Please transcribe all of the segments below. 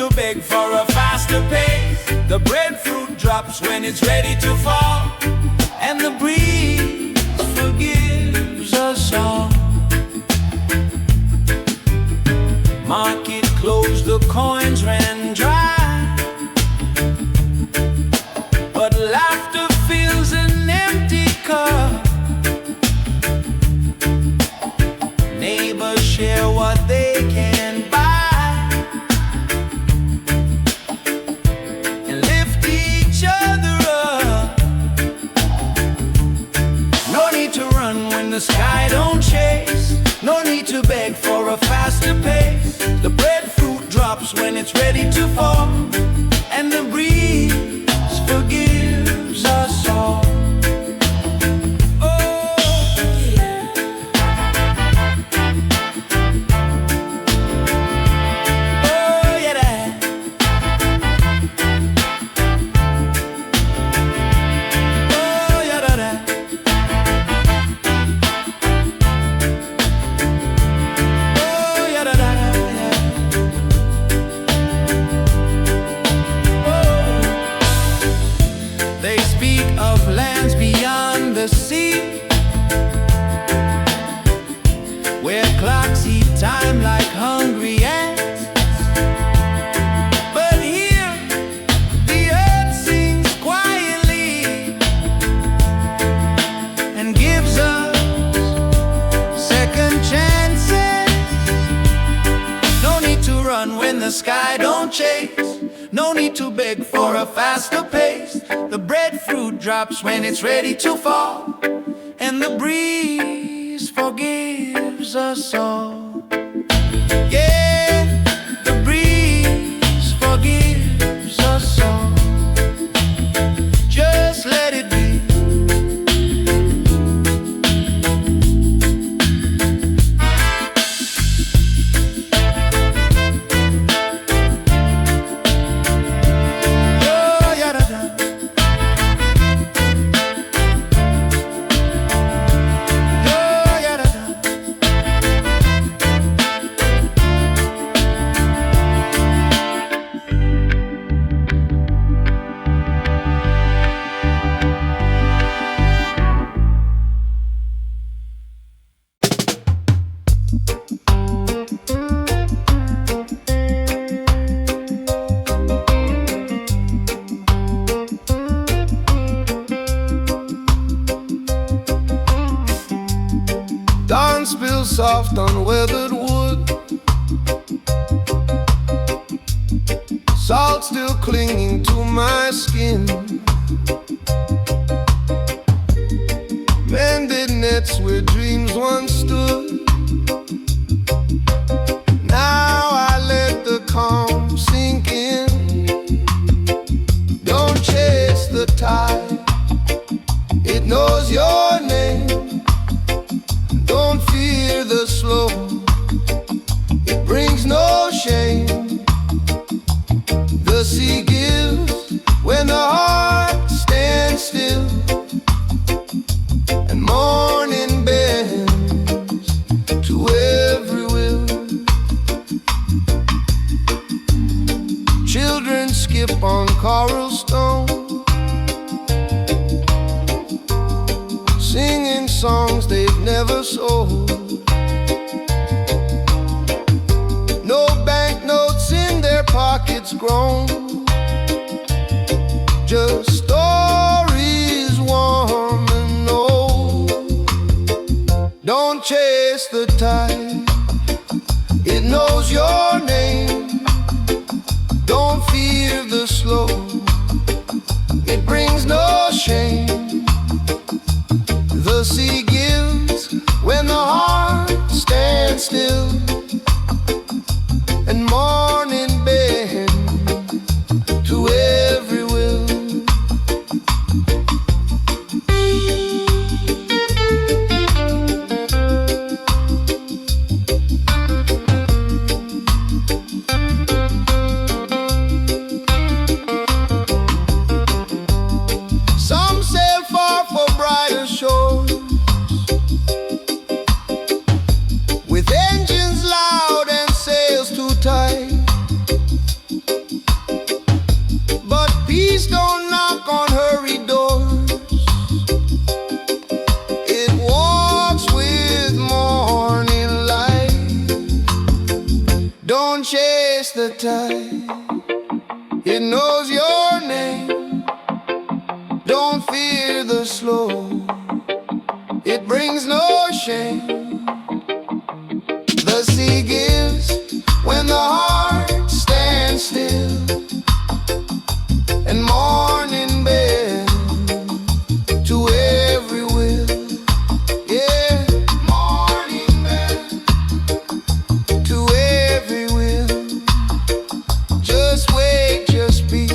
to beg for a faster pace. The breadfruit drops when it's ready to fall, and the breeze forgives us all. Market closed, the coins ran dry, but laughter fills an empty cup. Neighbors share what they can buy and lift each other up. No need to run when the sky don't chase. No need to beg for a faster pace. The breadfruit drops when it's ready to fall, and the breeze forgives us all. Where clocks eat time like hungry ants, but here the earth sings quietly and gives us second chances. No need to run when the sky don't chase. No need to beg for a faster pace. The breadfruit drops when it's ready to fall, and the breeze forgives us all. Yeah, the breeze forgives us all. Just let it be. Dawn spills soft on weathered wood, salt still clinging to my skin. Mended nets where dreams once stood. Now I let the calm sink in. Don't chase the tide, it knows your name. Don't fear the slow, it brings no shame. The sea gives when the heart stands still, and morning bends to every will. Children skip on coral stone, singing songs they've never sold. No banknotes in their pockets grown, just stories warm and old. Don't chase the tide, it knows your name. Don't fear the slow, it brings no shame. The sea gives when the heart stands still, and morning bends to every will. fear the slow. It brings no shame. The sea gives when the heart stands still, and morning bends to every will. Yeah, morning bends to every will. Just wait, just be.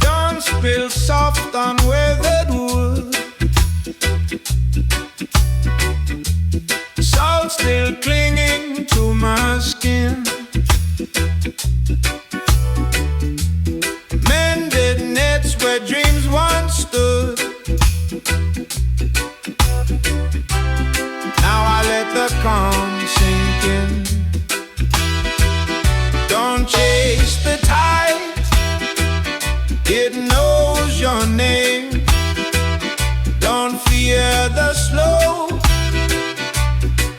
Don't spill soft on weathered wood. Salt still clinging to my skin. Mended nets where dreams once stood. Now I let the calm sink in. Don't chase the tide, it knows your name. Don't fear the slow,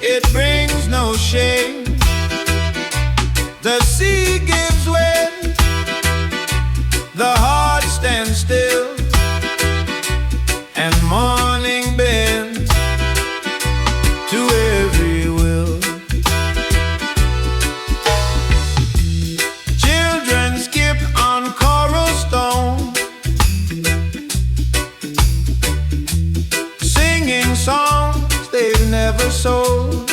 it brings no shame. The sea gives when the heart stands still, and morning bends to every will. Children skip on coral stone, singing songs they've never sold.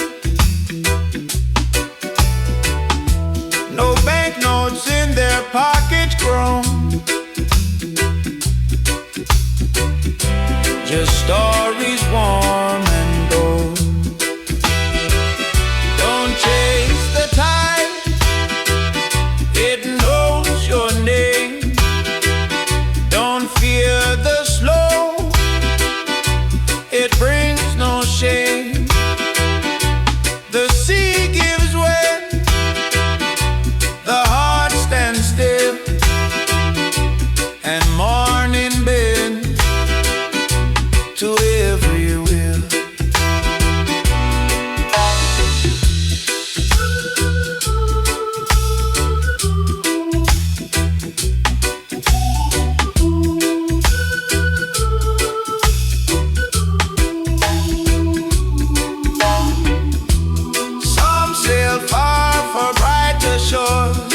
No banknotes in their pockets grown, just stories warm and old. Don't chase the tide, it knows your name. Don't fear the slow, it brings no shame. The sea gives when the heart stands still, and morning bends to every will. Some sail far for brighter shores,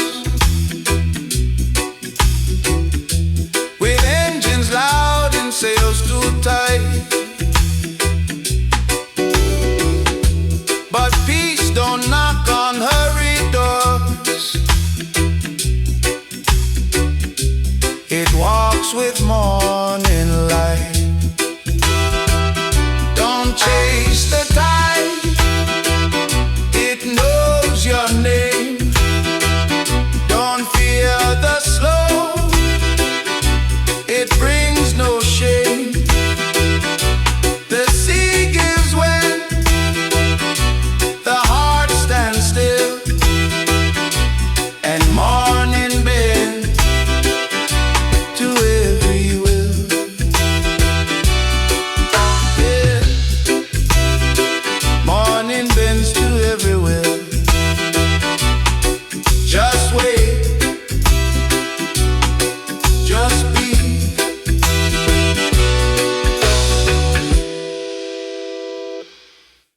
with engines loud and sails too tight. But peace don't knock on hurried doors, it walks with more